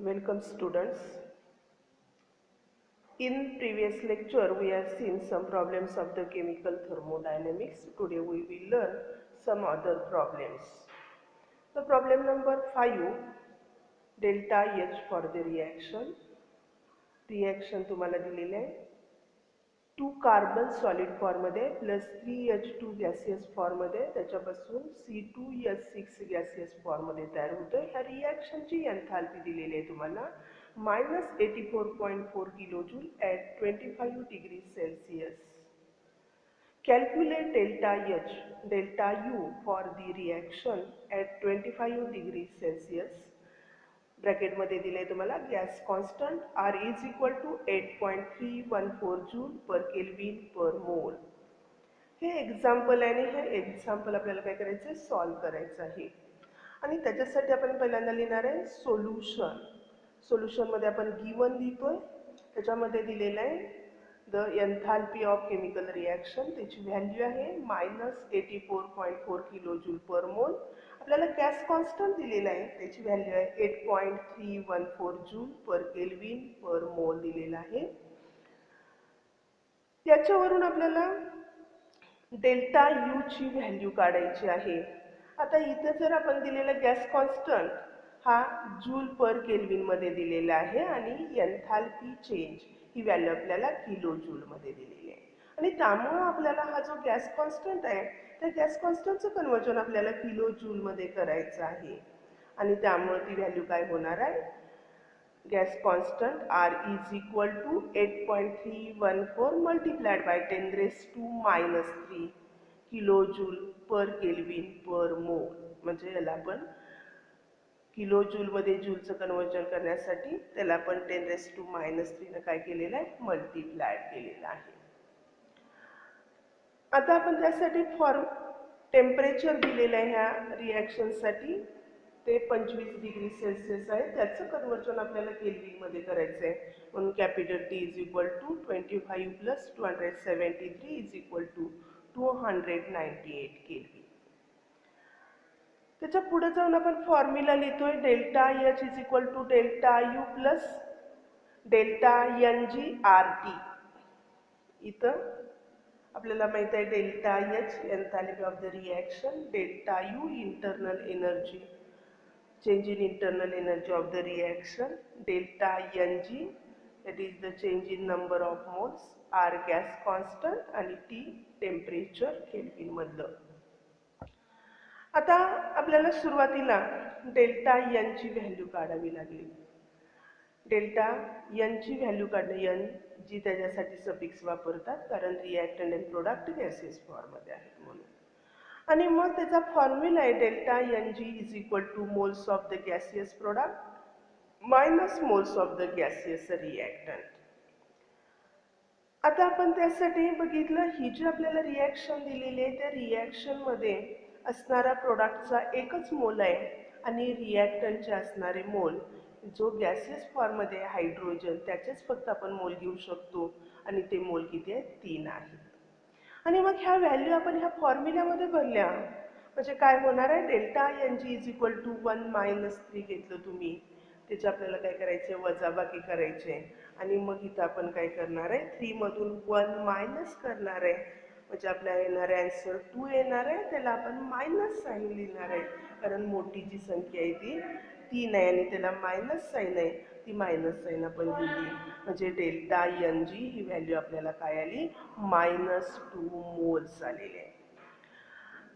Welcome students. In previous lecture we have seen some problems of the chemical thermodynamics. Today we will learn some other problems. The problem number 5, delta H for the reaction. Reaction तुम्हाला दिलेले आहे 2 carbon solid form मध्ये plus 3H2 gaseous form मध्ये त्याच्यापासून C2H6 gaseous form मध्ये तयार होतं. ह्या रिएक्शनची एन्थाल्पी दिलेली आहे तुम्हाला -84.4 kilojoule at 25 degree Celsius. Calculate delta H, delta U for the reaction at 25 degree Celsius. Bracket मध्ये दिले तुम्हाला gas constant R is equal to 8.314 joule per kelvin per mole. हे एक्झाम्पल आहे आणि हे एक्झाम्पल आपल्याला काय करायचं आहे, सॉल्व करायचं आहे. आणि त्याच्यासाठी आपण पहिल्यांदा लिहिणार आहे सोल्युशन. सोल्युशनमध्ये आपण गिवन लिहितोय, त्याच्यामध्ये दिलेलं आहे the enthalpy of chemical reaction, त्याची व्हॅल्यू आहे -84.4 किलोजूल पर मोल. आपल्याला गॅस कॉन्स्टंट दिलेला आहे, त्याची व्हॅल्यू आहे 8.314 जूल पर केल्विन पर मोल दिलेला आहे. याच्यावरून आपल्याला डेल्टा यू ची व्हॅल्यू काढायची आहे. आता इथे जर आपण दिलेला गॅस कॉन्स्टंट हा जूल पर केल्विन मध्ये दिलेला आहे आणि एन्थाल्पी चेंज ही व्हॅल्यू आपल्याला किलो जूल मध्ये दिलेली आहे. आणि त्यामुळे आपल्याला हा जो गॅस कॉन्स्टंट आहे त्या गॅस कॉन्स्टंटचं कन्वर्जन आपल्याला किलो जूल मध्ये करायचं आहे. आणि त्यामुळे ती व्हॅल्यू काय होणार आहे, gas constant R is equal to 8.314 multiplied by 10⁻³ kilo joule per kelvin per mole. म्हणजे याला आपण किलो जूल मध्ये जूलचं कन्वर्जन करण्यासाठी त्याला आपण 10⁻³ ने काय केलेलं आहे, मल्टिप्लाय केलेलं आहे. आता आपण त्यासाठी टेम्परेचर दिलेलं आहे ह्या रिॲक्शनसाठी, ते 25 डिग्री सेल्सिअस आहे. त्याचं कन्वर्जन आपल्याला केल्विनमध्ये करायचं आहे. म्हणून capital T is equal to 25 plus 273 is equal to 298 kelvin. त्याच्या पुढे जाऊन आपण फॉर्म्युला लिहितोय delta H is equal to delta U plus delta NgRT. इथं आपल्याला माहित आहे delta H enthalpy of the reaction, delta U internal energy, change in internal energy of the reaction, delta Ng that is the change in number of moles, R gas constant आणि T temperature kelvin मधलं. आता आपल्याला सुरुवातीला delta N ची value काढावी लागेल. Delta N ची value काढणं, N जी त्याच्यासाठी सफिक्स वापरतात कारण रिॲक्टंट अँड प्रोडक्ट गॅसेस फॉर्ममध्ये आहेत म्हणून. आणि मग त्याचा फॉर्म्युला आहे delta Ng is equal to moles of the gaseous product minus moles of the gaseous reactant. आता आपण त्यासाठी बघितलं, ही जी आपल्याला रिॲक्शन दिलेली आहे त्या रिॲक्शनमध्ये असणारा प्रोडक्टचा एकच मोल आहे आणि रिॲक्टंटचे असणारे मोल जो गॅसियस फॉर्ममध्ये हायड्रोजन त्याचेच फक्त आपण मोल घेऊ शकतो आणि ते मोल किती आहेत, 3 आहेत. आणि मग ह्या व्हॅल्यू आपण ह्या फॉर्म्युल्यामध्ये भरल्या म्हणजे काय होणार आहे, delta Ng is equal to 1 - 3 घेतलं तुम्ही, त्याचे आपल्याला काय करायचे, वजाबाकी करायचे. आणि मग इथं आपण काय करणार आहे, 3 मधून 1 मायनस करणार आहे म्हणजे आपल्याला येणारे आन्सर 2 येणार आहे. त्याला आपण मायनस साईन लिहिणार आहे कारण मोठी जी संख्या आहे ती 3 आहे आणि त्याला मायनस साईन आहे, ती मायनस साईन आपण दिली म्हणजे डेल्टा Ng ही व्हॅल्यू आपल्याला काय आली, -2 मोल्स आलेले आहे.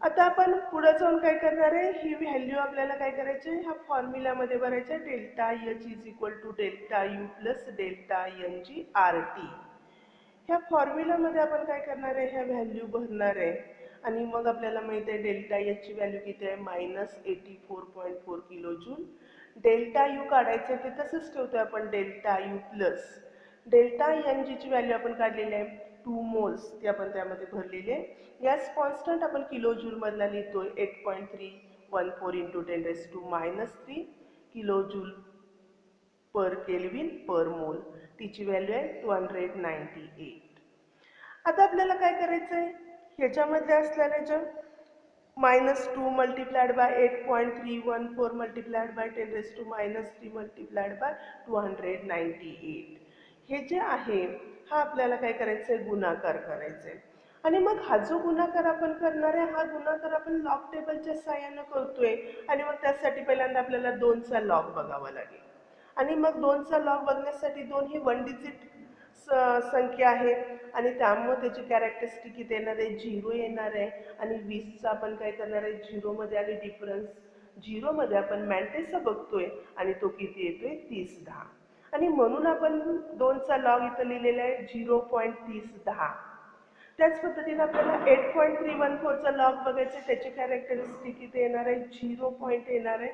आता आपण पुढे जाऊन काय करणार आहे, ही व्हॅल्यू आपल्याला काय करायची, ह्या फॉर्म्युल्यामध्ये भरायचं, delta H is equal to delta U plus delta NgRT. ह्या फॉर्म्युल्यामध्ये आपण काय करणार आहे, ह्या व्हॅल्यू भरणार आहे. आणि मग आपल्याला माहित आहे डेल्टा H ची व्हॅल्यू किती आहे, -84.4 किलो जूल. डेल्टा यू काढायचं ते तसंच ठेवतोय आपण, delta U plus delta Ng ची व्हॅल्यू आपण काढलेली आहे 2 मोल्स, ती आपण त्यामध्ये भरलेली आहे. गॅस कॉन्स्टंट आपण किलो जूल मधला लिहितोय 8.314 into 10⁻³ kilo joule per kelvin per mole. तिची व्हॅल्यू आहे 298. आता आपल्याला काय करायचं आहे, ह्याच्यामध्ये असलेल्या ज्या -2 multiplied by 8.314 multiplied by 10 raised to -3 multiplied by 298. हे जे आहे हा आपल्याला काय करायचं आहे, गुणाकार करायचा आहे. आणि मग हा जो गुणाकार आपण करणार आहे हा गुणाकार आपण लॉग टेबलच्या सहाय्यानं करतोय. आणि मग त्यासाठी पहिल्यांदा आपल्याला 2चा लॉग बघावा लागेल. आणि मग 2चा लॉग बघण्यासाठी 2 ही 1 डिजिट संख्या आहे आणि त्यामुळे त्याची कॅरेक्टरिस्टिक किती येणार आहे, 0 येणार आहे. आणि 20चा आपण काय करणार आहे, 0मध्ये आणि डिफरन्स 0मध्ये आपण मॅन्टेसा बघतोय आणि तो किती येतोय, 3010. आणि म्हणून आपण 2चा लॉग इथं लिहिलेला आहे 0.3010. त्याच पद्धतीने आपल्याला 8.314चा लॉग बघायचा आहे, त्याची कॅरेक्टरिस्टिक किती येणार आहे, 0 पॉईंट येणार आहे.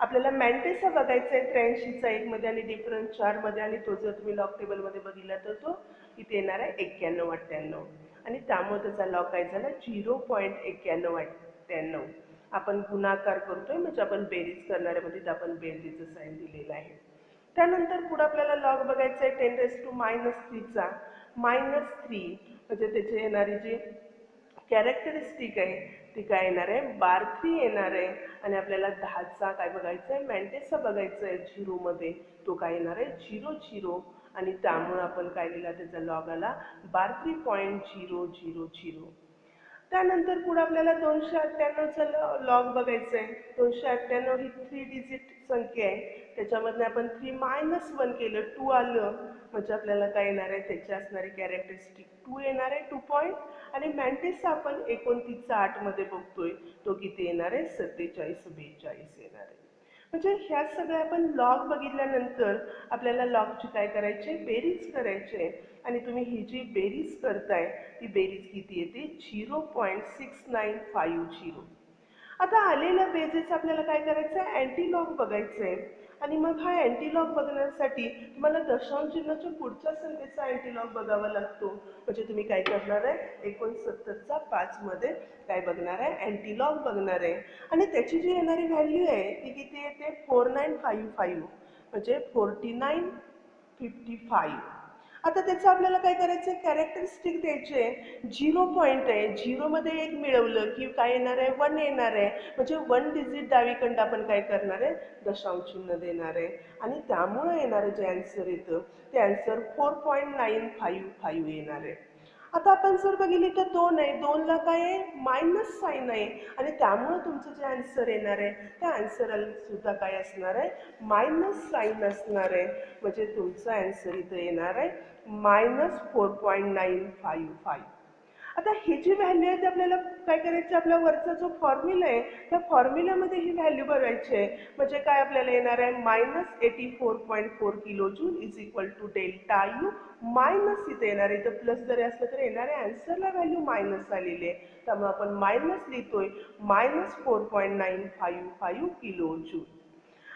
आपल्याला मॅन्टेसा बघायचा आहे 83चा 1 मध्ये आणि डिफरन्स 4 मध्ये आणि तो जर तुम्ही लॉग टेबलमध्ये बघितला तर तो इथे येणार आहे 9198 आणि त्यामुळे त्याचा लॉग काय झाला 0.9198. आपण गुणाकार करतोय म्हणजे आपण बेरीज करणाऱ्यामध्ये तर आपण बेरजेचं साईन दिलेलं आहे. त्यानंतर पुढे आपल्याला लॉग बघायचा आहे 10 raised to -3चा -3 म्हणजे त्याची येणारी जी कॅरेक्टरिस्टिक आहे ती काय येणार आहे, -3 येणार आहे. आणि आपल्याला 10चा काय बघायचं आहे, मॅन्टेसा बघायचं आहे 0मध्ये, तो काय येणार आहे 00 आणि त्यामुळे आपण काय लिहिला त्याचा लॉग आला 3.000. त्यानंतर पुढे आपल्याला 298चा लॉग बघायचा आहे. 298 ही 3 डिजिट संख्या आहे, त्याच्यामधनं आपण 3 - 1 केलं 2 आलं म्हणजे आपल्याला काय येणार आहे, त्याची असणारी कॅरेक्टरिस्टिक 2 येणार आहे 2 पॉईंट. आणि मॅन्टेसा आपण 29चा 8 मध्ये बघतोय तो किती येणार आहे, 4742 येणार आहे. म्हणजे ह्या सगळ्या आपण लॉग बघितल्यानंतर आपल्याला लॉगची काय करायची, बेरीज करायची आहे. आणि तुम्ही ही जी बेरीज करताय ती बेरीज किती येते, 0.6950. आता आलेल्या बेजेस आपल्याला काय करायचं आहे, अँटीलॉग बघायचं आहे. आणि मग हा अँटीलॉग बघण्यासाठी तुम्हाला दशांश चिन्हाच्या पुढच्या संख्येचा अँटीलॉग बघावा लागतो. म्हणजे तुम्ही काय करणार आहे, 69चा 5 मध्ये काय बघणार आहे, अँटीलॉग बघणार आहे. आणि त्याची जी येणारी व्हॅल्यू आहे ती किती येते, 4955 म्हणजे 4955. आता त्याचं आपल्याला काय करायचं आहे, कॅरेक्टरिस्टिक द्यायची आहे. 0 पॉईंट आहे, 0मध्ये 1 मिळवलं की काय येणार आहे, 1 येणार आहे. म्हणजे 1 डिजिट डावीकडं आपण काय करणार आहे, दशांश चिन्ह देणार आहे. आणि त्यामुळे येणारं जे आन्सर येतं ते आन्सर 4.955 येणार आहे. आता आपण जर बघितली तर 2 आहे, 2ला काय आहे, मायनस साईन आहे. आणि त्यामुळे तुमचं जे आन्सर येणार आहे त्या आन्सरला सुद्धा काय असणार आहे, मायनस साईन असणार आहे. म्हणजे तुमचा आन्सर इथं येणार आहे -4.955. आता ही जी व्हॅल्यू आहे ती आपल्याला काय करायची, आपल्या वरचा जो फॉर्म्युला आहे त्या फॉर्म्युल्यामध्ये ही व्हॅल्यू भरायची आहे. म्हणजे काय आपल्याला येणार आहे, -84.4 kilo joule is equal to delta U minus इथे येणार आहे. इथं प्लस जरी असलं तरी येणाऱ्या आन्सरला व्हॅल्यू मायनस आलेली आहे, त्यामुळे आपण मायनस लिहितोय -4.955 किलो जूल.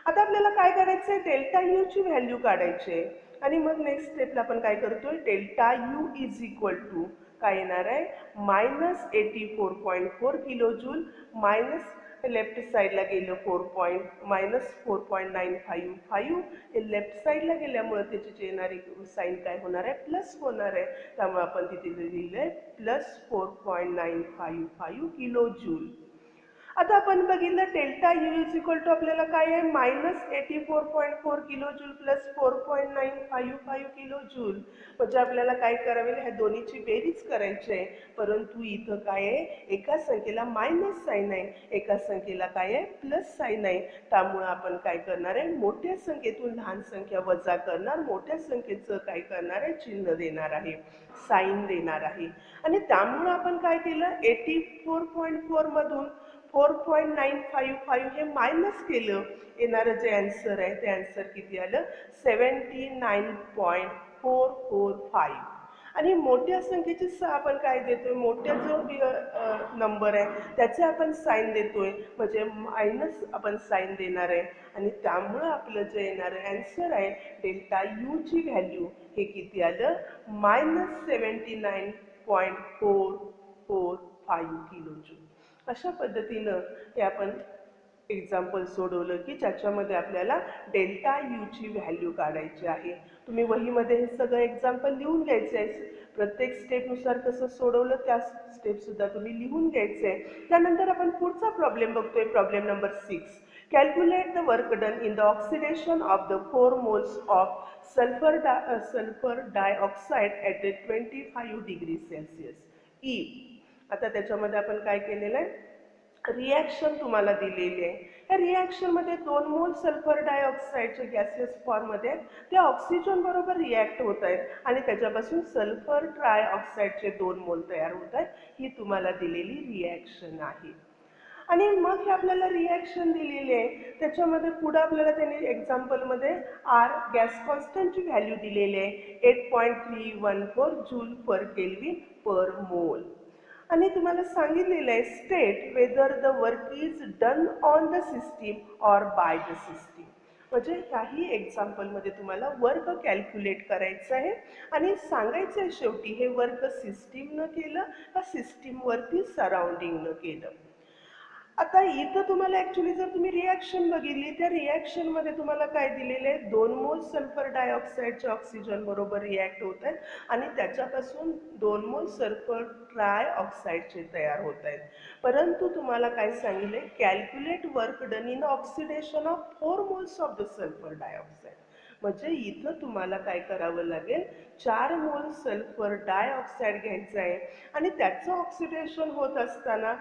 आता आपल्याला काय करायचं आहे, डेल्टा यू ची व्हॅल्यू काढायची आहे. आणि मग नेक्स्ट स्टेपला आपण काय करतोय, delta U is equal to काय येणार आहे, -84.4 किलो जूल मायनस लेफ्ट साईडला गेलं -4.955. हे लेफ्ट साईडला गेल्यामुळे त्याची जी येणारी साईन काय होणार आहे, प्लस होणार आहे. त्यामुळे आपण तिथे लिहिलं आहे +4.955 किलो जूल. आता आपण बघितलं delta U is equal to आपल्याला काय आहे, -84.4 kilo joule plus 4.955 kilo joule. म्हणजे आपल्याला काय करावे, ह्या दोन्हीची बेरीज करायची आहे. परंतु इथं काय आहे, एका संख्येला मायनस साईन आहे, एका संख्येला काय आहे, प्लस साईन आहे. त्यामुळे आपण काय करणार आहे, मोठ्या संख्येतून लहान संख्या वजा करणार, मोठ्या संख्येचं काय करणार आहे, चिन्ह देणार आहे, साईन देणार आहे. आणि त्यामुळे आपण काय केलं, 84.4 मधून 4.955 हे मायनस केलं. येणारं जे आन्सर आहे ते आन्सर किती आलं, 79.445. आणि मोठ्या संख्येची आपण काय देतोय, मोठ्या जो नंबर आहे त्याचे आपण साईन देतोय म्हणजे मायनस आपण साईन देणार आहे. आणि त्यामुळं आपलं जे येणारं आन्सर आहे डेल्टा यू ची व्हॅल्यू हे किती आलं, -79.445 किलो जूल. अशा पद्धतीनं हे आपण एक्झाम्पल सोडवलं की ज्याच्यामध्ये आपल्याला डेल्टा यू ची व्हॅल्यू काढायची आहे. तुम्ही वहीमध्ये हे सगळं एक्झाम्पल लिहून घ्यायचे आहे. प्रत्येक स्टेपनुसार कसं सोडवलं त्या स्टेपसुद्धा तुम्ही लिहून घ्यायचं आहे. त्यानंतर आपण पुढचा प्रॉब्लेम बघतोय, problem number 6. Calculate the work done in the oxidation of the 4 moles of sulfur dioxide at 25 degrees Celsius. E. आता त्याच्यामध्ये आपण काय केलेलं आहे, रिॲक्शन तुम्हाला दिलेली आहे. या रिॲक्शनमध्ये 2 मोल सल्फर डायऑक्साईडचे गॅसियस फॉर्ममध्ये ते ऑक्सिजन बरोबर रिॲक्ट होत आहेत आणि त्याच्यापासून सल्फर ट्रायऑक्साईडचे 2 मोल तयार होत आहेत. ही तुम्हाला दिलेली रिॲक्शन आहे. आणि मग हे आपल्याला रिॲक्शन दिलेली आहे, त्याच्यामध्ये पुढे आपल्याला त्यांनी एक्झाम्पलमध्ये आर गॅस कॉन्स्टंटची व्हॅल्यू दिलेली आहे 8.314 जूल पर केल्विन पर मोल. आणि तुम्हाला सांगितलेलं आहे state whether the work is done on the system or by the system. म्हणजे ह्याही एक्झाम्पलमध्ये तुम्हाला वर्क कॅल्क्युलेट करायचं आहे आणि सांगायचं आहे शेवटी हे वर्क सिस्टीमनं केलं का सिस्टीमवरती सराउंडिंगनं केलं. आता इथं तुम्हाला ॲक्च्युली जर तुम्ही रिॲक्शन बघितली, त्या रिॲक्शनमध्ये तुम्हाला काय दिलेलं आहे, 2 मोल सल्फर डायऑक्साईडचे ऑक्सिजन बरोबर रिॲक्ट होत आहेत आणि त्याच्यापासून 2 मोल सल्फर ट्रायऑक्साईडचे तयार होत आहेत. परंतु तुम्हाला काय सांगितले, calculate work done in oxidation of 4 moles of the sulphur dioxide. म्हणजे इथं तुम्हाला काय करावं लागेल, 4 मोल सल्फर डायऑक्साईड घ्यायचं आहे आणि त्याचं ऑक्सिडेशन होत असताना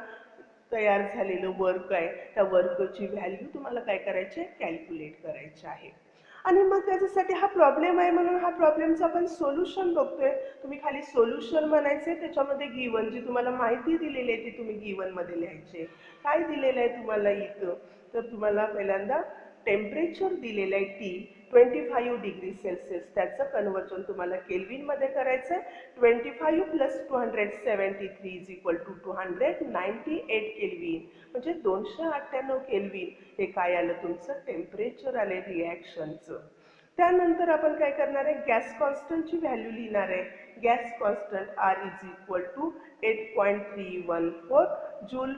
तयार झालेलं वर्क आहे, त्या वर्कची व्हॅल्यू तुम्हाला काय करायची आहे, कॅल्क्युलेट करायची आहे. आणि मग त्याच्यासाठी हा प्रॉब्लेम आहे म्हणून हा प्रॉब्लेमचं आपण सोल्युशन बघतोय. तुम्ही खाली सोल्युशन म्हणायचे, त्याच्यामध्ये गिवन जी तुम्हाला माहिती दिलेली आहे ती तुम्ही गिवनमध्ये लिहायचे. काय दिलेलं आहे तुम्हाला इथं, तर तुम्हाला पहिल्यांदा टेम्परेचर दिलेलं आहे टी 25 डिग्री सेल्सिअस, त्याचं कन्वर्जन तुम्हाला केल्विनमध्ये करायचं आहे. 25 plus 273 is equal to 298 kelvin, म्हणजे 298 केल्विन हे काय आलं, तुमचं टेम्परेचर आले रिॲक्शनचं. त्यानंतर आपण काय करणार आहे, गॅस कॉन्स्टंटची व्हॅल्यू लिहिणार आहे. Gas constant R is equal to 8.314 joule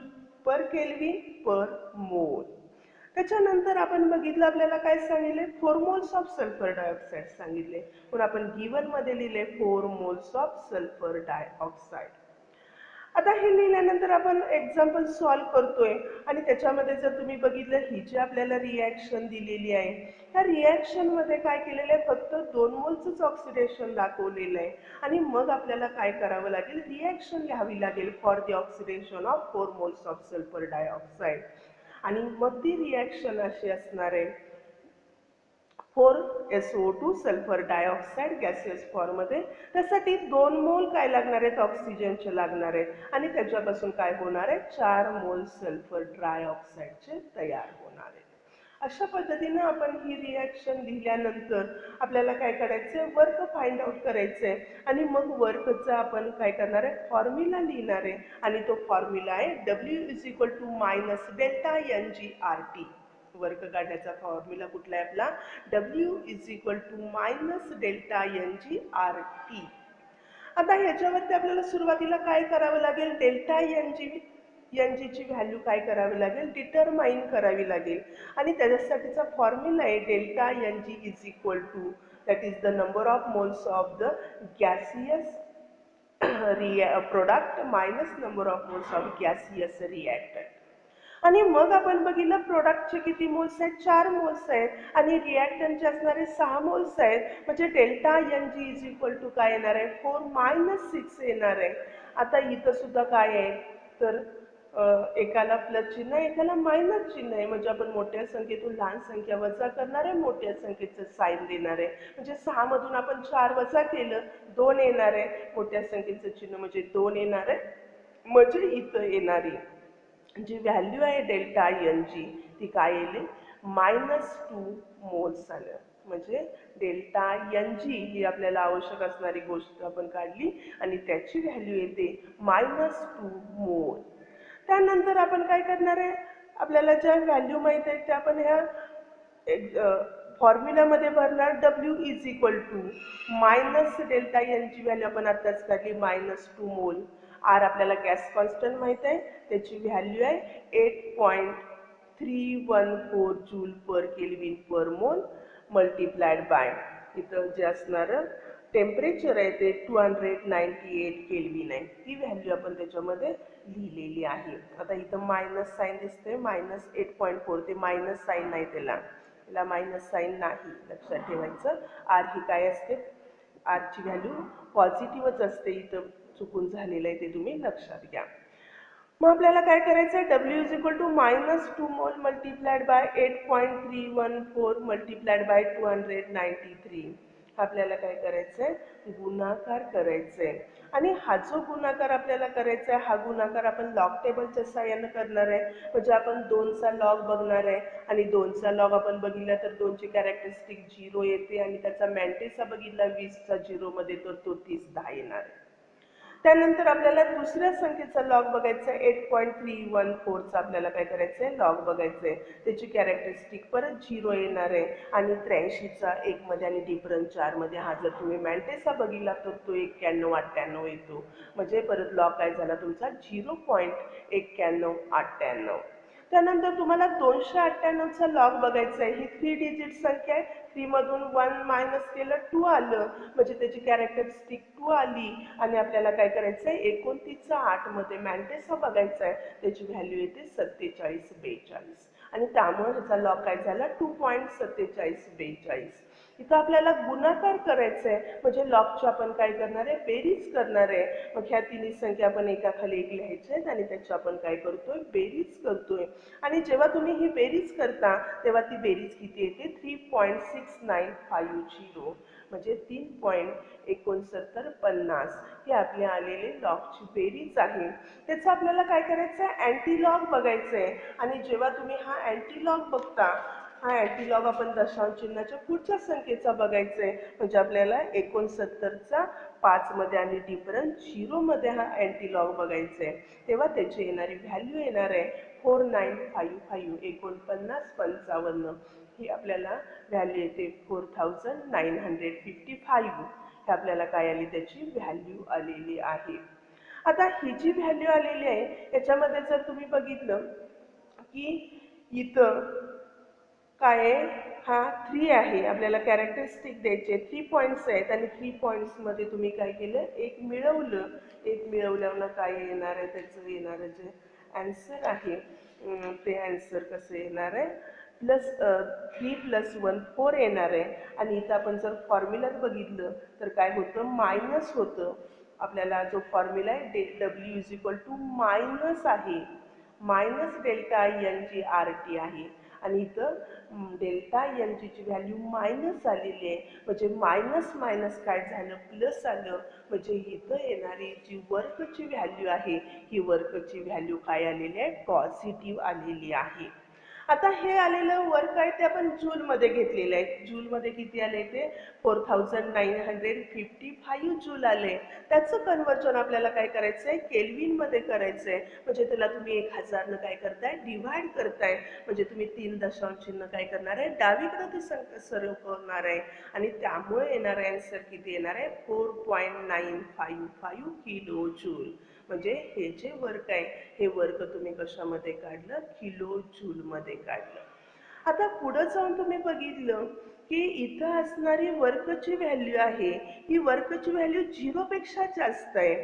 per kelvin per mole. त्याच्यानंतर आपण बघितलं आपल्याला काय सांगितले, 4 मोल्स ऑफ सल्फर डायऑक्साईड सांगितले, पण आपण गिवनमध्ये लिहिले 4 मोल्स ऑफ सल्फर डायऑक्साईड. आता हे लिहिल्यानंतर आपण एक्झाम्पल सॉल्व करतोय आणि त्याच्यामध्ये जर तुम्ही बघितलं ही जी आपल्याला रिॲक्शन दिलेली आहे, त्या रिॲक्शनमध्ये काय केलेलं आहे, फक्त 2 मोल्सच ऑक्सिडेशन दाखवलेलं आहे आणि मग आपल्याला काय करावं लागेल, रिॲक्शन घ्यावी लागेल for the oxidation of 4 moles of sulphur dioxide. आणि मग ती रिॲक्शन अशी असणार आहे 4SO2 सल्फर डायऑक्साईड गॅसियस फॉर्ममध्ये. त्यासाठी 2 मोल काय लागणार आहेत, ऑक्सिजनचे लागणार आहेत आणि त्याच्यापासून काय होणार आहे, 4 मोल सल्फर ट्रायऑक्साईडचे तयार होणार आहेत. अशा पद्धतीने आपण ही रिॲक्शन लिहिल्यानंतर आपल्याला काय करायचं आहे, वर्क फाइंड आउट करायचं आहे आणि मग वर्कचा आपण काय करणार आहे, फॉर्म्युला लिहिणार आहे आणि तो फॉर्म्युला आहे W is equal to minus delta NgRT. Work काढण्याचा फॉर्म्युला कुठला आहे आपला, W is equal to minus delta NgRT. आता ह्याच्यावरती आपल्याला सुरुवातीला काय करावं लागेल, डेल्टा NGची व्हॅल्यू काय करावी लागेल, डिटरमाइन करावी लागेल आणि त्याच्यासाठीचा फॉर्म्युला आहे delta NG is equal to that is the number of moles of the gaseous product minus number of moles of gaseous reactant. आणि मग आपण बघितलं प्रोडक्टचे किती मोल्स आहेत, 4 मोल्स आहेत आणि रिॲक्टंटचे असणारे 6 मोल्स आहेत. म्हणजे delta NG is equal to काय येणार आहे, 4 मायनस 6 येणार आहे. आता इथं सुद्धा काय आहे, तर एकाला प्लस चिन्ह आहे, एकाला मायनस चिन्ह आहे. म्हणजे आपण मोठ्या संख्येतून लहान संख्या वजा करणार आहे, मोठ्या संख्येचं साईन देणार आहे. म्हणजे 6 मधून आपण 4 वजा केलं 2 येणार आहे, मोठ्या संख्येचं चिन्ह म्हणजे 2 येणार आहे. म्हणजे इथं येणारी जी व्हॅल्यू आहे डेल्टा NG ती काय येईल, -2 मोल्स आलं. म्हणजे डेल्टा NG ही आपल्याला आवश्यक असणारी गोष्ट आपण काढली आणि त्याची व्हॅल्यू येते -2 मोल. त्यानंतर आपण काय करणार आहे, आपल्याला ज्या व्हॅल्यू माहीत आहेत त्या आपण ह्या फॉर्म्युलामध्ये भरणार. W is equal to minus delta NG value आपण आत्ताच काढली -2 मोल. आर आपल्याला गॅस कॉन्स्टंट माहीत आहे, त्याची व्हॅल्यू आहे 8.314 जूल पर केल्विन पर मोल मल्टिप्लाइड बाय इथं जे असणारं टेम्परेचर आहे ते 298 केल्विन आहे, ती व्हॅल्यू आपण त्याच्यामध्ये लिहिलेली आहे. आता इथं मायनस साईन दिसते, -8.4, ते मायनस साईन नाही, त्याला मायनस साईन नाही, लक्षात ठेवायचं. आर ही काय असते, आरची व्हॅल्यू पॉझिटिव्हच असते, इथं चुकून झालेलं आहे ते तुम्ही लक्षात घ्या. मग आपल्याला काय करायचं आहे, W इज इक्वल टू -2 मोल मल्टिप्लाइड बाय 8.314 मल्टिप्लाइड बाय 293. आपल्याला काय करायचं आहे, गुणाकार करायचा आहे. आणि हा जो गुणाकार आपल्याला करायचा आहे, हा गुणाकार आपण लॉग टेबलच्या सहाय्यानं करणार आहे. म्हणजे आपण 2चा लॉग बघणार आहे, आणि 2चा लॉग आपण बघितला तर 2ची कॅरेक्टरिस्टिक 0 येते, आणि त्याचा मॅन्टेसा बघितला 20चा 0मध्ये, तर तो 30 येणार आहे. त्यानंतर आपल्याला दुसऱ्या संख्येचा लॉग बघायचा आहे, 8.314चा आपल्याला काय करायचं आहे, लॉग बघायचं आहे. त्याची कॅरेक्टरिस्टिक परत 0 येणार आहे, आणि 83चा 1मध्ये आणि डिफरन्स 4मध्ये हा जर तुम्ही मॅन्टेसा बघितला तर तो 9198 येतो. म्हणजे परत लॉग काय झाला तुमचा 0.9198. त्यानंतर तुम्हाला 298चा लॉग बघायचा आहे. ही 3 डिजिट संख्या आहे, 3 मधून 1 मायनस केलं 2 आलं, म्हणजे त्याची कॅरेक्टरिस्टिक 2 आली. आणि आपल्याला काय करायचं आहे, 29चा 8मध्ये मॅन्टेसा बघायचा आहे, त्याची व्हॅल्यू येते 4742, आणि त्यामुळे ह्याचा लॉग काय झाला 2.4742. इथं आपल्याला गुणाकार करायचा आहे, म्हणजे लॉगची आपण काय करणार आहे, बेरीज करणार आहे. मग ह्या तिन्ही संख्या आपण एकाखाली एक लिहायच्या आहेत, आणि त्याची आपण काय करतोय, बेरीज करतोय. आणि जेव्हा तुम्ही ही बेरीज करता तेव्हा ती बेरीज किती येते, 3.6950, म्हणजे 3.6950 ही आपली आलेली लॉगची बेरीज आहे. त्याचं आपल्याला काय करायचं आहे, अँटी लॉग बघायचं आहे. आणि जेव्हा तुम्ही हा अँटी लॉग बघता, हा अँटी लॉग आपण दशांश चिन्हाच्या पुढच्या संख्येचा बघायचा आहे. म्हणजे आपल्याला 69चा 5मध्ये आणि डिफरन्स 0मध्ये हा अँटी लॉग बघायचा आहे. तेव्हा त्याची येणारी व्हॅल्यू येणार आहे 4955, 4955, ही आपल्याला व्हॅल्यू येते 4955. हे आपल्याला काय आली, त्याची व्हॅल्यू आलेली आहे. आता ही जी व्हॅल्यू आलेली आहे याच्यामध्ये जर तुम्ही बघितलं की इथं काय आहे, हा 3 आहे, आपल्याला कॅरेक्टरिस्टिक द्यायचे 3 पॉईंट्स आहेत, आणि 3 पॉईंट्समध्ये तुम्ही काय केलं, एक मिळवलं. एक मिळवल्यावर काय येणार आहे, त्याचं येणारं जे ॲन्सर आहे ते ॲन्सर कसं येणार आहे, +3 + 1 4 येणार आहे. आणि इथं आपण जर फॉर्म्युल्यात बघितलं तर काय होतं, मायनस होतं. आपल्याला जो फॉर्म्युला आहे W is equal to minus आहे, minus delta N G R T आहे. आणि इथं डेल्टा एन जीची व्हॅल्यू मायनस आलेली आहे, म्हणजे मायनस मायनस काय झालं, प्लस आलं. म्हणजे इथं येणारी जी वर्कची व्हॅल्यू आहे, ही वर्कची व्हॅल्यू काय आलेली आहे, पॉझिटिव्ह आलेली आहे. आता हे आलेलं वर्क आहे ते आपण जूलमध्ये घेतलेलं आहे. जूलमध्ये किती आले, ते 4955 जूल आले. त्याचं कन्वर्जन आपल्याला काय करायचं आहे, केल्विनमध्ये करायचं आहे. म्हणजे त्याला तुम्ही 1000 काय करताय, डिव्हाइड करताय. म्हणजे तुम्ही 3 दशांश चिन्ह काय करणार आहे, डावीकडे ते सरकवणार आहे. आणि त्यामुळे येणारा आन्सर किती येणार आहे, 4.955 किलो जूल. म्हणजे हे जे वर्क आहे, हे वर्क तुम्ही कशामध्ये काढलं, किलो जूलमध्ये काढलं. आता पुढं जाऊन तुम्ही बघितलं की इथं असणारी वर्कची व्हॅल्यू आहे, ही वर्कची व्हॅल्यू 0पेक्षा जास्त आहे.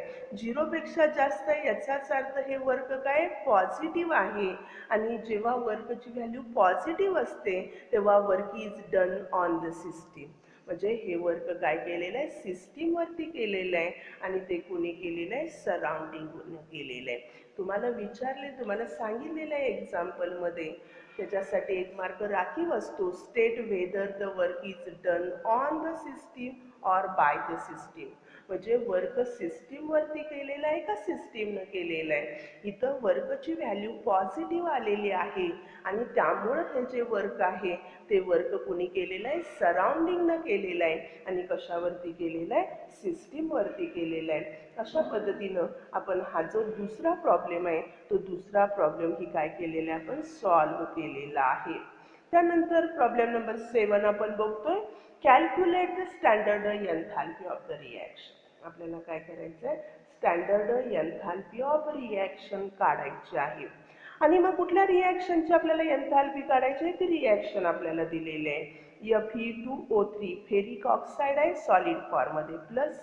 0पेक्षा जास्त आहे याचाच अर्थ हे वर्क काय, पॉझिटिव्ह आहे. आणि जेव्हा वर्कची व्हॅल्यू पॉझिटिव्ह असते तेव्हा work is done on the system. म्हणजे हे वर्क काय केलेलं आहे, सिस्टीमवरती केलेलं आहे. आणि ते कोणी केलेलं आहे, सराउंडिंग केलेलं आहे. तुम्हाला विचारले, तुम्हाला सांगितलेलं आहे एक्झाम्पलमध्ये, त्याच्यासाठी 1 मार्क राखीव असतो. State whether the work is done on the system or by the system. म्हणजे वर्क सिस्टीमवरती केलेलं आहे का सिस्टीमनं केलेलं आहे. इथं वर्कची व्हॅल्यू पॉझिटिव्ह आलेली आहे, आणि त्यामुळं हे जे वर्क आहे ते वर्क कोणी केलेलं आहे, सराउंडिंगनं केलेलं आहे. आणि कशावरती केलेलं आहे, सिस्टीमवरती केलेलं आहे. अशा पद्धतीनं आपण हा जो दुसरा प्रॉब्लेम आहे, तो दुसरा प्रॉब्लेम ही काय केलेला आहे, आपण सॉल्व्ह केलेला आहे. त्यानंतर प्रॉब्लेम नंबर 7 आपण बघतोय, calculate the standard एन्थॅल्पी of the reaction. आपल्याला काय करायचं आहे, स्टँडर्ड एन्थॅल्पी ऑफ रिॲक्शन काढायची आहे. आणि मग कुठल्या रिॲक्शनची आपल्याला एन्थॅल्पी काढायची आहे, ती रिॲक्शन आपल्याला दिलेली आहे. Fe2O3 फेरिक ऑक्साईड आहे सॉलिड फॉर्ममध्ये, प्लस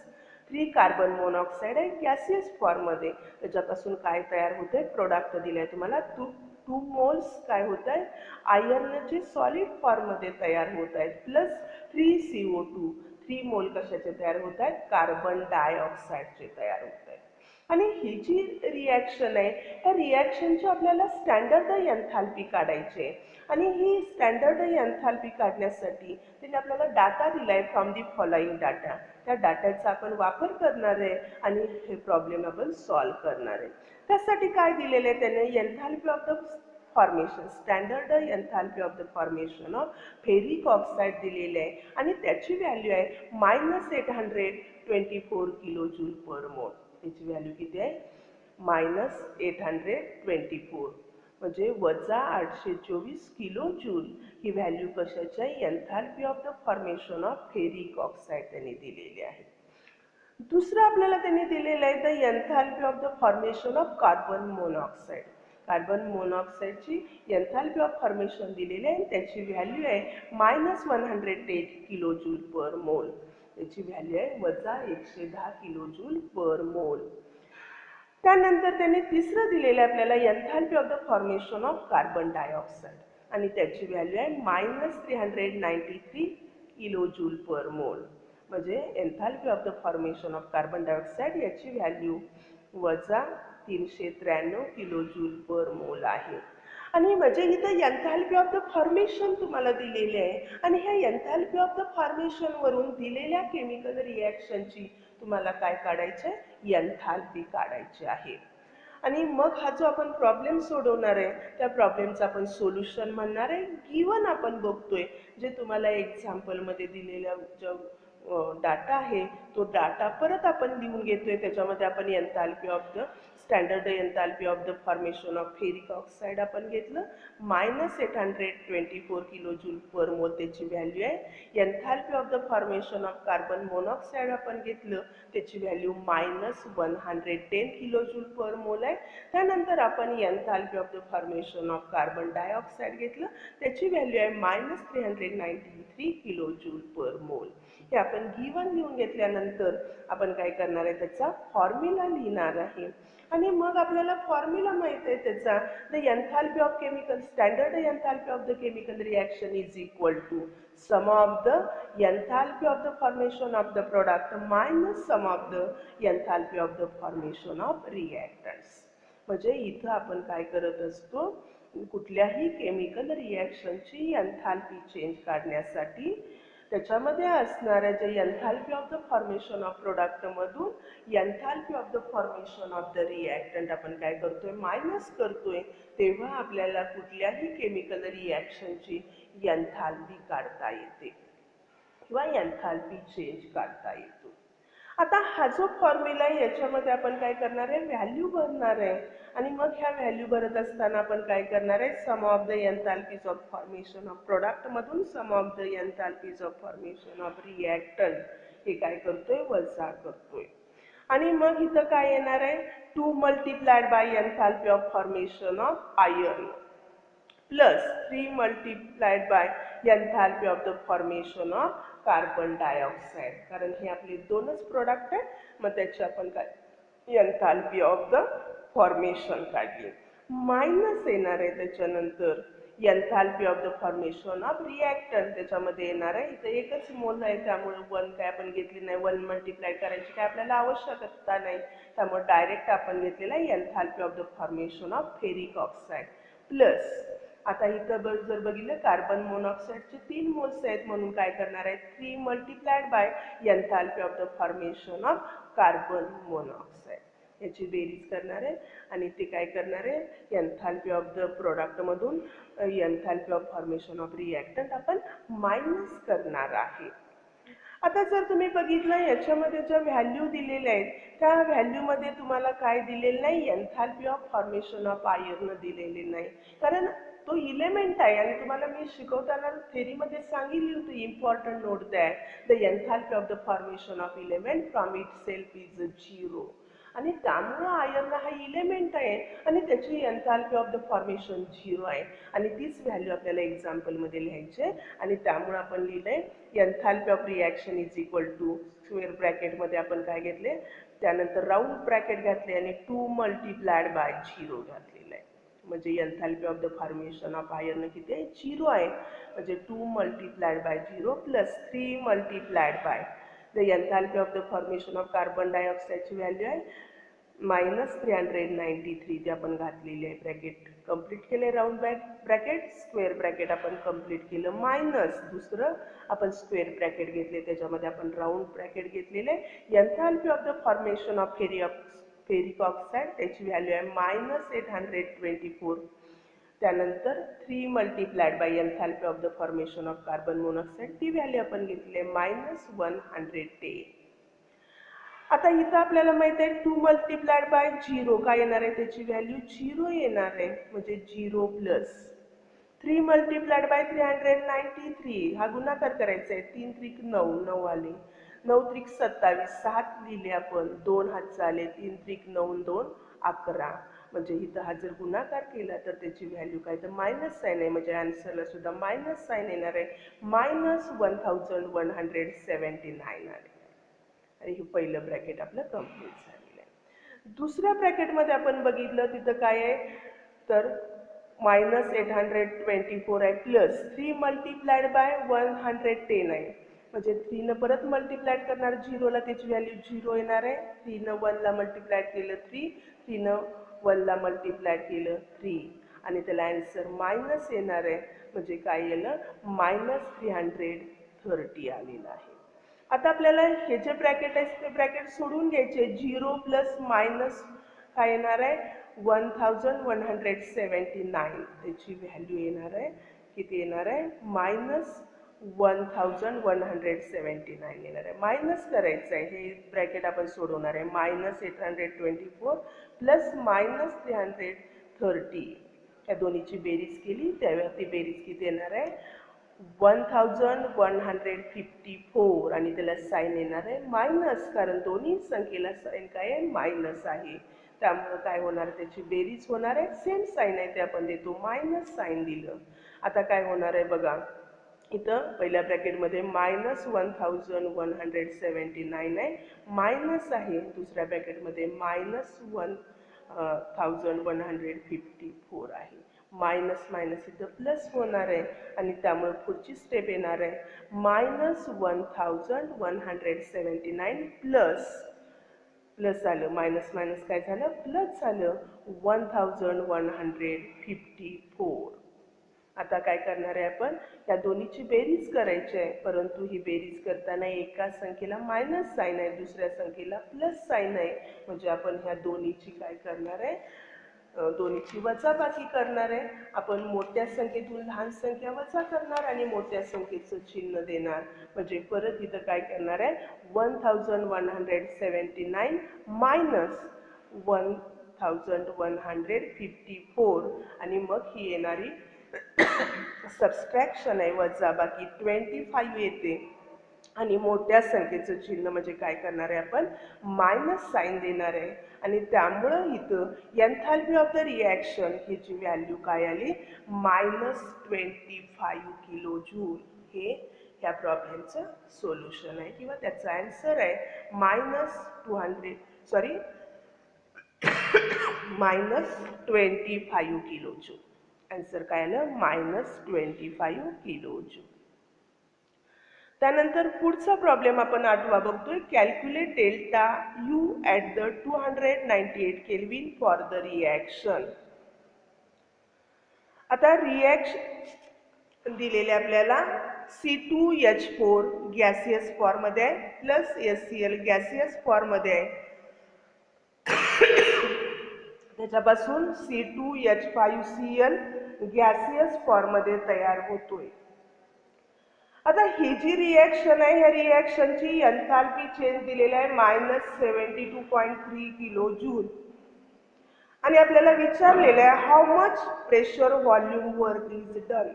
3 कार्बन मोनॉक्साईड आहे गॅसियस फॉर्ममध्ये. त्याच्यापासून काय तयार होत आहे, प्रोडक्ट दिलं आहे तुम्हाला. 2 मोल्स काय होत आहेत, आयर्नचे सॉलिड फॉर्ममध्ये तयार होत आहेत, प्लस 3CO2. 3 मोल कशाचे तयार होत आहेत, कार्बन डायऑक्साईडचे तयार होत आहेत. आणि ही जी रिॲक्शन आहे, त्या रिॲक्शनची आपल्याला स्टँडर्ड एन्थाल्पी काढायची आहे. आणि ही स्टँडर्ड एन्थाल्पी काढण्यासाठी त्यांनी आपल्याला डाटा दिला आहे, फ्रॉम दी फॉलोइंग डाटा. त्या डाटाचा आपण वापर करणार आहे आणि हे प्रॉब्लेम आपण सॉल्व करणार आहे. त्यासाठी काय दिलेलं आहे त्याने, enthalpy of the formation, standard enthalpy of the formation of ferric oxide दिलेले आहे आणि त्याची व्हॅल्यू आहे -824 किलोजूल पर मोल. त्याची व्हॅल्यू किती आहे, -824, म्हणजे -824 किलो जूल. ही व्हॅल्यू कशाची आहे, enthalpy of the formation of ferric oxide त्यांनी दिलेली आहे. दुसरं आपल्याला त्यांनी दिलेलं आहे the enthalpy of the formation of carbon monoxide. Carbon मोनॉक्साईडची एन्थाल्पी ऑफ फॉर्मेशन दिलेली आहे, त्याची व्हॅल्यू आहे -110 किलो जूल पर मोल. त्याची व्हॅल्यू आहे -110 किलो जूल पर मोल. त्यानंतर त्यांनी तिसरं दिलेलं आहे आपल्याला enthalpy of the formation of carbon dioxide आणि त्याची व्हॅल्यू आहे -393 किलो जूल पर मोल. म्हणजे enthalpy of the formation of carbon dioxide याची व्हॅल्यू -393 किलो जूल पर मोल आहे. आणि म्हणजे इथं एन्थाल्पी ऑफ द फॉर्मेशन तुम्हाला दिलेले आहे आणि ह्या एन्थाल्पी ऑफ द फॉर्मेशनवरून दिलेल्या केमिकल रिॲक्शनची तुम्हाला काय काढायचं आहे, एन्थाल्पी काढायची आहे. आणि मग हा जो आपण प्रॉब्लेम सोडवणार आहे त्या प्रॉब्लेमचं आपण सोल्युशन म्हणणार आहे. गिवन आपण बघतोय जे तुम्हाला एक्झाम्पलमध्ये दिलेल्या जो डाटा आहे तो डाटा परत आपण लिहून घेतोय. त्याच्यामध्ये आपण enthalpy of the standard enthalpy of the formation of ferric oxide आपण घेतलं -824 किलो जूल पर मोल, त्याची व्हॅल्यू आहे. Enthalpy of the formation of carbon monoxide आपण घेतलं, त्याची व्हॅल्यू -110 किलो जूल पर मोल आहे. त्यानंतर आपण enthalpy of the formation of carbon dioxide घेतलं, त्याची व्हॅल्यू आहे -393 किलो जूल पर मोल. हे आपण गिवन लिहून घेतल्यानंतर आपण काय करणार आहे, त्याचा फॉर्म्युला लिहिणार आहे. आणि मग आपल्याला फॉर्म्युला माहित आहे त्याचा, the enthalpy of chemical, standard enthalpy of the chemical reaction is equal to sum of the enthalpy of the formation of the product minus sum of the enthalpy of the formation of reactants. म्हणजे इथं आपण काय करत असतो, कुठल्याही chemical रिॲक्शनची enthalpy change काढण्यासाठी त्याच्यामध्ये असणाऱ्या जे enthalpy of the formation of प्रोडक्टमधून enthalpy of the formation of the reactant आपण काय करतोय, मायनस करतोय. तेव्हा आपल्याला कुठल्याही केमिकल रिॲक्शनची एन्थाल्पी काढता येते किंवा एन्थाल्पी चेंज काढता येतो. आता हा जो फॉर्म्युला आहे याच्यामध्ये आपण काय करणार आहे, व्हॅल्यू भरणार आहे. आणि मग ह्या व्हॅल्यू भरत असताना आपण काय करणार आहे, sum of the enthalpies of formation of प्रोडक्टमधून sum of the enthalpies of formation of reactant हे काय करतोय, वजा करतोय. आणि मग इथं काय येणार आहे, 2 multiplied by enthalpy of formation of iron plus 3 multiplied by enthalpy of the formation of carbon dioxide. कारण हे आपले दोनच प्रोडक्ट आहे, मग त्याची आपण काय एन्थाल्पी ऑफ द फॉर्मेशन काढली. मायनस येणार आहे त्याच्यानंतर enthalpy of the formation of reactant, त्याच्यामध्ये येणार आहे. इथं एकच मोल आहे त्यामुळे 1 काय आपण घेतली नाही, 1 मल्टिप्लाय करायची काय आपल्याला आवश्यकता नाही, त्यामुळे डायरेक्ट आपण घेतलेला आहे enthalpy of the formation of ferric oxide plus. आता इथं जर बघितलं कार्बन मोनॉक्साईडचे 3 मोल्स आहेत म्हणून काय करणार आहे, 3 multiplied by enthalpy of the formation of carbon monoxide याची बेरीज करणार आहे. आणि ते काय करणार आहे, एन्थाल्पी ऑफ द प्रोडक्टमधून enthalpy of formation of reactant आपण मायनस करणार आहे. आता जर तुम्ही बघितलं याच्यामध्ये ज्या व्हॅल्यू दिलेल्या आहेत त्या व्हॅल्यूमध्ये तुम्हाला काय दिलेलं नाही, enthalpy of formation of iron दिलेले नाही. कारण तो इलेमेंट आहे आणि तुम्हाला मी शिकवताना थेरीमध्ये सांगितली होती, important note that the enthalpy of the formation of element from it self is 0. आणि त्यामुळं आयर्न हा इलेमेंट आहे आणि त्याची एन्थाल्पी ऑफ द फॉर्मेशन 0 आहे आणि तीच व्हॅल्यू आपल्याला एक्झाम्पलमध्ये लिहायची आहे आणि त्यामुळे आपण लिहिलंय enthalpy of reaction is equal to square ब्रॅकेटमध्ये आपण काय घेतले, त्यानंतर राऊंड ब्रॅकेट घातले आणि 2 मल्टिप्लायड बाय 0 घातलेलं आहे. म्हणजे enthalpy of the formation of iron किती आहे, 0 आहे. म्हणजे 2 multiplied by 0 plus 3 multiplied by the enthalpy of the formation of carbon डायऑक्साईडची व्हॅल्यू आहे -393 ते आपण घातलेली आहे. ब्रॅकेट कंप्लीट केले, राऊंड ब्रॅकेट, स्क्वेअर ब्रॅकेट आपण कंप्लीट केलं, मायनस दुसरं आपण स्क्वेअर ब्रॅकेट घेतले, त्याच्यामध्ये आपण राऊंड ब्रॅकेट घेतलेले. Enthalpy of the formation of ferric oxide त्याची व्हॅल्यू आहे -824. त्यानंतर 3 multiplied bye enthalpy of the formation of carbon monoxide ती व्हॅल्यू आपण घेतली आहे -110. आता इथं आपल्याला माहित आहे 2 मल्टिप्लायड बाय 0 काय येणार आहे, त्याची व्हॅल्यू 0 येणार आहे. म्हणजे 0 प्लस 3 मल्टिप्लायड बाय 393 हा गुणाकार करायचा आहे. 3 त्रिक 9, 9 आले, 9 त्रिक 27, 7 लिहिले आपण, 2 हातचं आले, 3 त्रिक 9, 2 11. म्हणजे इथं हा जर गुणाकार केला तर त्याची व्हॅल्यू काय, तर मायनस साईन आहे. म्हणजे आन्सरला सुद्धा मायनस साईन येणार आहे, -1179 आले. आणि हे पहिलं ब्रॅकेट आपलं कंप्लीट झालेलं आहे. दुसऱ्या ब्रॅकेटमध्ये आपण बघितलं तिथं काय आहे, तर -824 आहे प्लस 3 मल्टिप्लायड बाय 110 आहे. म्हणजे 3 परत मल्टिप्लायड करणार 0ला, त्याची व्हॅल्यू 0 येणार आहे. 3 1ला मल्टिप्लायड केलं 3, 3 1ला मल्टिप्लायड केलं 3 आणि त्याला आन्सर मायनस येणार आहे. म्हणजे काय येलं, -330 आलेलं आहे. आता आपल्याला हे जे ब्रॅकेट आहे ते ब्रॅकेट सोडून घ्यायचे. 0 प्लस मायनस काय येणार आहे, 1179. त्याची व्हॅल्यू येणार आहे किती येणार आहे, -1179 येणार आहे. मायनस करायचं आहे, हे ब्रॅकेट आपण सोडवणार आहे. -824 प्लस -330 या दोन्हीची बेरीज केली त्यावेळी ती बेरीज किती येणार आहे, 1154 आणि त्याला साईन येणार आहे मायनस, कारण दोन्ही संख्येला साईन काय आहे, मायनस आहे. त्यामुळे काय होणार, त्याची बेरीज होणार आहे. सेम साईन आहे ते आपण देतो, मायनस साईन दिलं. आता काय होणार आहे बघा, इथं पहिल्या ब्रॅकेटमध्ये -1179 आहे, मायनस आहे. दुसऱ्या ब्रॅकेटमध्ये -1154 आहे. मायनस मायनस इथं प्लस होणार आहे आणि त्यामुळे पुढची स्टेप येणार आहे -1179 प्लस झालं, मायनस मायनस काय झालं, प्लस झालं, 1154. आता काय करणार आहे आपण, या दोन्हीची बेरीज करायची आहे. परंतु ही बेरीज करताना एका संख्येला मायनस साईन आहे, दुसऱ्या संख्येला प्लस साईन आहे. म्हणजे आपण ह्या दोन्हीची काय करणार आहे, दोन्हीची वजाबाकी करणार आहे. आपण मोठ्या संख्येतून लहान संख्या वजा करणार आणि मोठ्या संख्येचं चिन्ह देणार. म्हणजे परत इथं काय करणार आहे, 1179 मायनस 1154 आणि मग ही येणारी सबस्ट्रॅक्शन आहे, वजाबाकी 25 येते आणि मोठ्या संख्येचं चिन्ह म्हणजे काय करणार आहे आपण, मायनस साईन देणार आहे. आणि त्यामुळं इथं एन्थाल्पी ऑफ द रिॲक्शन ह्याची व्हॅल्यू काय आली, -25 किलो जूल. हे ह्या प्रॉब्लेमचं सोल्युशन आहे किंवा त्याचा आन्सर आहे -25 किलो जूल. आन्सर काय आलं, -25 किलो जूल. त्यानंतर पुढचा प्रॉब्लेम आपण 8वा बघतोय. Calculate delta U at the 298 kelvin for the reaction. आता रिॲक्शन दिलेले आपल्याला C2H4 गॅसियस फॉर्ममध्ये आहे प्लस HCl गॅसियस फॉर्ममध्ये आहे. त्याच्यापासून C2H5Cl गॅसियस फॉर्ममध्ये तयार होतोय. आता ही जी रिॲक्शन आहे, ह्या रिॲक्शनची एन्थाल्पी चेंज दिलेला आहे -72.3 किलो जूल आणि आपल्याला विचारलेलं आहे how much pressure volume work is done.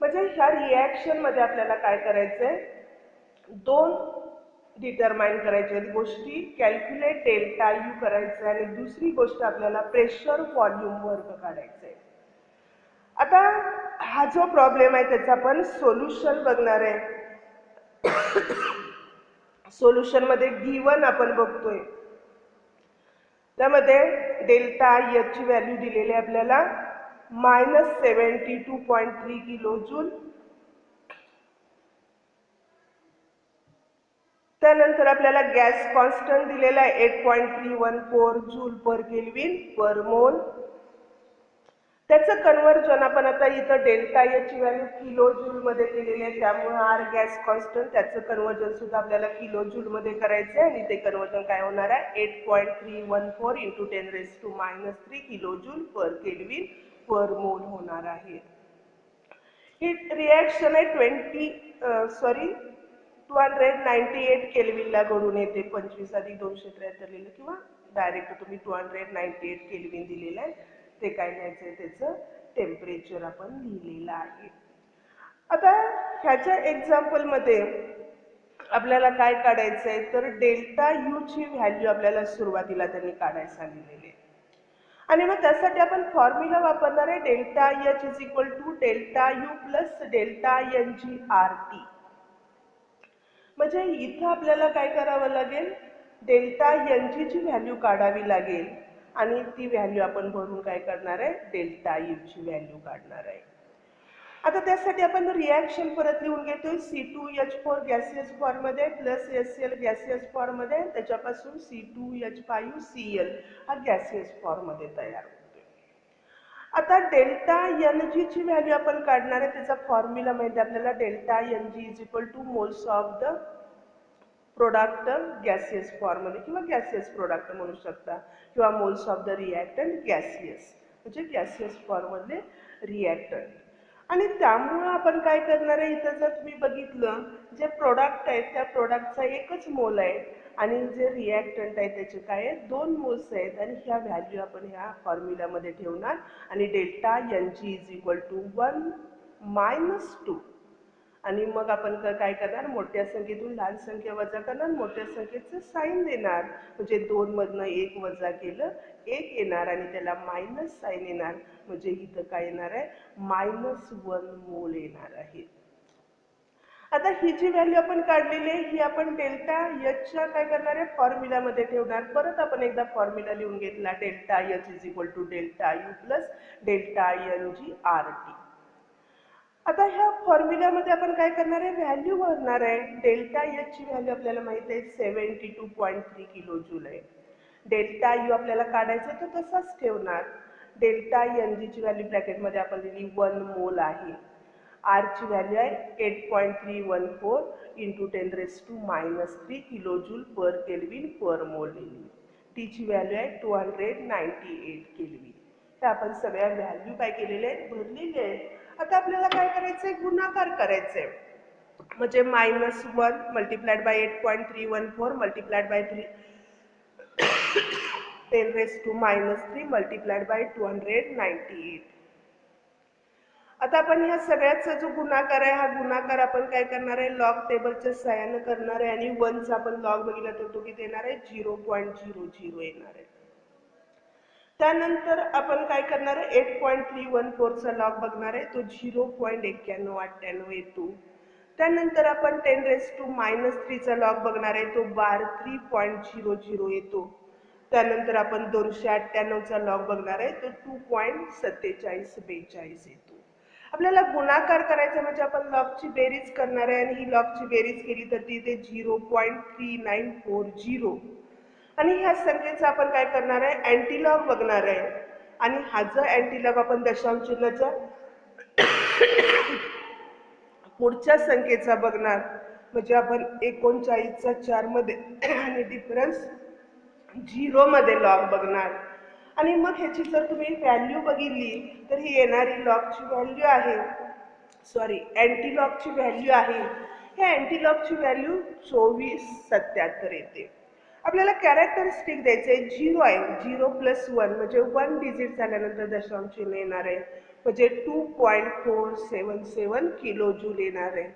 म्हणजे ह्या रिॲक्शन मध्ये आपल्याला काय करायचंय, 2 डिटरमाइन करायचे आहेत गोष्टी, कॅल्क्युलेट डेल्टा यू करायचं आहे आणि दुसरी गोष्ट आपल्याला प्रेशर व्हॉल्यूम वर्क काढायचं आहे. आता हा जो प्रॉब्लेम आहे त्याचा आपण सोल्युशन बघणार आहे. सोल्युशन मध्ये गिवन आपण बघतोय, त्यामध्ये डेल्टा एच ची व्हॅल्यू दिलेली आहे आपल्याला -72.3 किलो जूल. त्यानंतर आपल्याला गॅस कॉन्स्टंट दिलेला आहे 8.314 जूल पर केल्विन पर मोल. त्याचं कन्वर्जन आपण आता इथं डेल्टा याची व्हॅल्यू किलो जूल मध्ये केलेली आहे, त्यामुळे आर गॅस कॉन्स्टंट त्याचं कन्वर्जन सुद्धा आपल्याला किलो जूल मध्ये करायचं आहे आणि ते कन्वर्जन काय होणार आहे 8.314 into 10⁻³ kilo joule per kelvin per mole होणार आहे. ही रिॲक्शन आहे 298 केल्विनला घडून येते. 25 अधिक 273 लिहिलं किंवा डायरेक्ट तुम्ही 298 केल्विन दिलेलं आहे, ते काय लिहायचं आहे त्याचं टेम्परेचर आपण लिहिलेलं आहे. आता ह्याच्या एक्झाम्पलमध्ये आपल्याला काय काढायचं आहे तर डेल्टा यू ची व्हॅल्यू आपल्याला सुरुवातीला त्यांनी काढायला सांगितलेली आहे आणि मग त्यासाठी आपण फॉर्म्युला वापरणार आहे delta H is equal to delta U plus delta N G R T. म्हणजे इथं आपल्याला काय करावं लागेल, डेल्टा एन जी ची व्हॅल्यू काढावी लागेल आणि ती व्हॅल्यू आपण भरून काय करणार आहे डेल्टा यू ची व्हॅल्यू काढणार आहे. आता त्यासाठी आपण रिॲक्शन परत लिहून घेतोय C2H4 गॅसियस फॉर्ममध्ये प्लस HCl गॅसियस फॉर्ममध्ये, त्याच्यापासून C2H5Cl हा गॅसियस फॉर्ममध्ये तयार होतोय. आता डेल्टा एन जी ची व्हॅल्यू आपण काढणार आहे, त्याचा फॉर्म्युला माहिती आपल्याला delta N G is equal to moles of the product gaseous फॉर्ममध्ये किंवा गॅसियस प्रोडक्ट म्हणू शकता किंवा moles of the reactant gaseous म्हणजे गॅसियस फॉर्ममधले रिॲक्टंट. आणि त्यामुळं आपण काय करणार आहे इथं जर तुम्ही बघितलं जे प्रोडक्ट आहेत त्या प्रोडक्टचा एकच मोल आहे आणि जे रिॲक्टंट आहे त्याचे काय आहेत 2 मोल्स आहेत आणि ह्या व्हॅल्यू आपण ह्या फॉर्म्युलामध्ये ठेवणार आणि delta N G is equal to 1 - 2 आणि मग आपण काय करणार मोठ्या संख्येतून लहान संख्या वजा करणार, मोठ्या संख्येचं साईन देणार म्हणजे 2 मधनं 1 वजा केलं 1 येणार आणि त्याला मायनस साईन येणार म्हणजे इथं काय येणार आहे -1 मोल येणार आहे. आता ही जी व्हॅल्यू आपण काढलेली आहे ही आपण डेल्टा एचच्या काय करणार आहे फॉर्म्युलामध्ये ठेवणार. परत आपण एकदा फॉर्म्युला लिहून घेतला delta H is equal to delta U plus delta N G R T. आता ह्या फॉर्म्युलामध्ये आपण काय करणार आहे व्हॅल्यू भरणार आहे. डेल्टा एच ची व्हॅल्यू आपल्याला माहिती आहे 72.3 किलो जूल आहे. डेल्टा यू आपल्याला काढायचं तर तसाच ठेवणार. डेल्टा एन जी ची व्हॅल्यू ब्रॅकेटमध्ये आपण लिहिली 1 मोल आहे. आर ची व्हॅल्यू आहे 8.314 into 10⁻³ kilo joule per kelvin per mole लिहिली. टी ची व्हॅल्यू आहे 298 केल्विन. हे आपण सगळ्या व्हॅल्यू काय केलेल्या आहेत भरलेले आहेत. आता आपल्याला काय करायचंय गुणाकार करायचंय म्हणजे -1 multiplied by 8.314 multiplied by 10⁻³ multiplied by 298. आता आपण ह्या सगळ्याचा जो गुणाकार आहे हा गुणाकार आपण काय करणार आहे लॉग टेबलच्या सहाय्याने करणार आहे आणि 1चा आपण लॉग बघितला तर तो किती येणार आहे 0.00 येणार आहे. त्यानंतर आपण काय करणार आहे 8.314 चा लॉग बघणार आहे तो 0.9198 येतो. त्यानंतर आपण 10⁻³ चा लॉग बघणार आहे तो 3.00 येतो. त्यानंतर आपण 298 चा लॉग बघणार आहे तो 2.4742 येतो. आपल्याला गुणाकार करायचा म्हणजे आपण लॉगची बेरीज करणार आहे आणि ही लॉगची बेरीज केली तर ती इथे 0.3940 आणि ह्या संख्येचा आपण काय करणार आहे अँटीलॉग बघणार आहे आणि हा जो अँटीलॉग आपण दशांश चिन्हाच्या पुढच्या संख्येचा बघणार म्हणजे आपण 39चा 4 मध्ये आणि डिफरन्स 0 मध्ये लॉग बघणार आणि मग ह्याची जर तुम्ही व्हॅल्यू बघितली तर ही येणारी लॉगची व्हॅल्यू आहे अँटीलॉगची व्हॅल्यू आहे. ह्या अँटीलॉगची व्हॅल्यू 2477 येते. आपल्याला कॅरेक्टरिस्टिक द्यायचे 0 आहे 0 + 1 म्हणजे 1 डिजिट झाल्यानंतर दशांश चिन्ह येणार आहे म्हणजे 2.477 किलो जूल येणार आहे.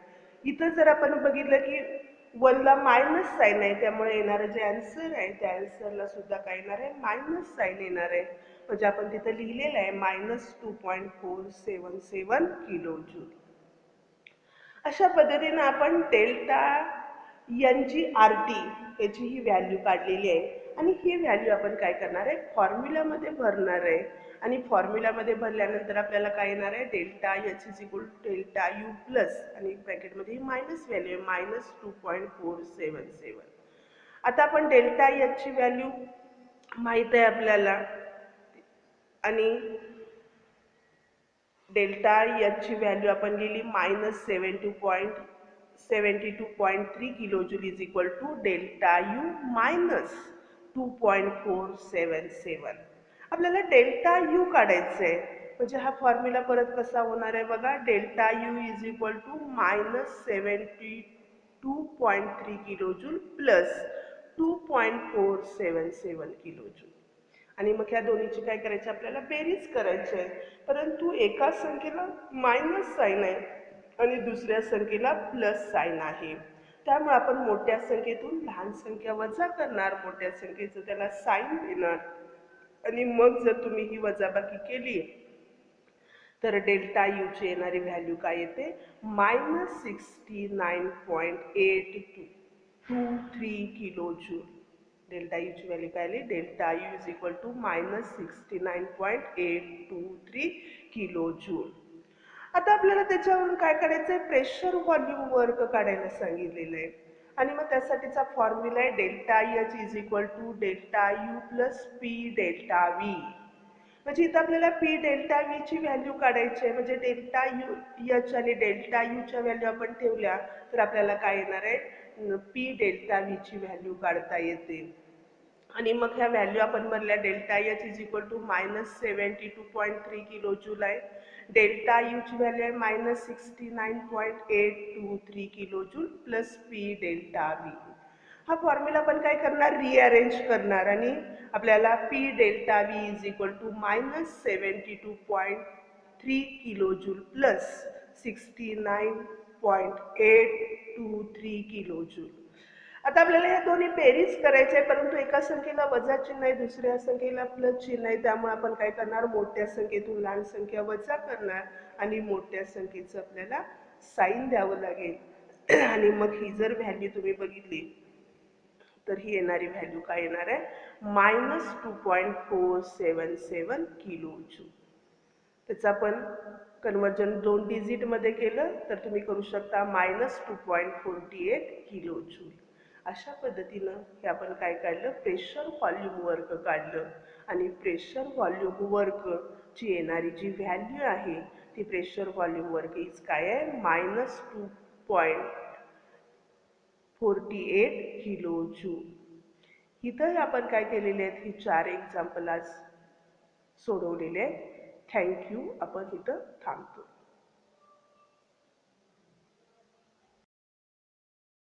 इथं जर आपण बघितलं की वनला मायनस साईन आहे, त्यामुळे येणारं जे आन्सर आहे त्या आन्सरला सुद्धा काय येणार आहे, मायनस साईन येणार आहे. म्हणजे आपण तिथं लिहिलेलं आहे -2.477 किलो जूल. अशा पद्धतीने आपण delta N G R T याची ही व्हॅल्यू काढलेली आहे आणि ही व्हॅल्यू आपण काय करणार आहे, फॉर्म्युलामध्ये भरणार आहे. आणि फॉर्म्युलामध्ये भरल्यानंतर आपल्याला काय येणार आहे, delta H is equal to delta U plus आणि ब्रॅकेटमध्ये ही मायनस व्हॅल्यू आहे -2.477. आता आपण डेल्टा एचची व्हॅल्यू माहीत आहे आपल्याला आणि डेल्टा एचची व्हॅल्यू आपण लिहिली -72.3 kilo joule is equal to delta U -2.477. आपल्याला डेल्टा यू काढायचं आहे, म्हणजे हा फॉर्म्युला परत कसा होणार आहे बघा, delta U is equal to -72.3 kilo joule plus 2.477 kilo joule. आणि मग ह्या दोन्हीची काय करायची, आपल्याला बेरीज करायची आहे. परंतु एका संख्येला मायनस साईन आहे आणि दुसऱ्या संख्येला प्लस साईन आहे, त्यामुळे आपण मोठ्या संख्येतून लहान संख्या वजा करणार, मोठ्या संख्येचं त्याला साईन देणार आणि मग जर तुम्ही ही वजाबाकी केली तर डेल्टा यूची येणारी व्हॅल्यू काय येते, -69.8223 किलो जूल. डेल्टा यूची व्हॅल्यू काय आली, delta U is equal to -69.823 kilo joule. आता आपल्याला त्याच्यावरून काय काढायचं आहे, प्रेशर व्हॉल्यूम वर्क काढायला सांगितलेलं आहे आणि मग त्यासाठीचा फॉर्म्युला आहे delta H is equal to delta U plus P delta V. म्हणजे इथं आपल्याला पी डेल्टा व्हीची व्हॅल्यू काढायची आहे. म्हणजे डेल्टा यू एच आणि डेल्टा यूच्या व्हॅल्यू आपण ठेवल्या तर आपल्याला काय येणार आहे, पी डेल्टा व्हीची व्हॅल्यू काढता येते. आणि मग ह्या व्हॅल्यू आपण भरल्या, delta H is equal to -72.3 kilo joule आहे, डेल्टा यूची व्हॅल्यू आहे -69.823 kilo joule plus P delta V. हा फॉर्म्युला आपण काय करणार, रिअरेंज करणार आणि आपल्याला P delta V is equal to -72.3 kilo joule plus 69.823 kilo joule. आता आपल्याला या दोन्ही बेरीज करायचे आहे, परंतु एका संख्येला वजा चिन्ह आहे, दुसऱ्या संख्येला प्लस चिन्ह आहे, त्यामुळे आपण काय करणार, मोठ्या संख्येतून लहान संख्या वजा करणार आणि मोठ्या संख्येचं आपल्याला साईन द्यावं लागेल. आणि मग ही जर व्हॅल्यू तुम्ही बघितली तर ही येणारी व्हॅल्यू काय येणार आहे, -2.477 किलो जूल. त्याचं आपण कन्वर्जन 2 डिजिटमध्ये केलं तर तुम्ही करू शकता -2.48 किलो जूल. अशा पद्धतीनं हे आपण काय काढलं, प्रेशर व्हॉल्यूम वर्क काढलं आणि प्रेशर व्हॉल्यूम वर्कची येणारी जी व्हॅल्यू आहे ती प्रेशर व्हॉल्यूम वर्क इज काय आहे, -2.48 किलो जूल. इथं आपण काय केलेले आहेत, ही 4 एक्झाम्पल आज सोडवलेले आहेत. थँक्यू. आपण इथं थांबतो.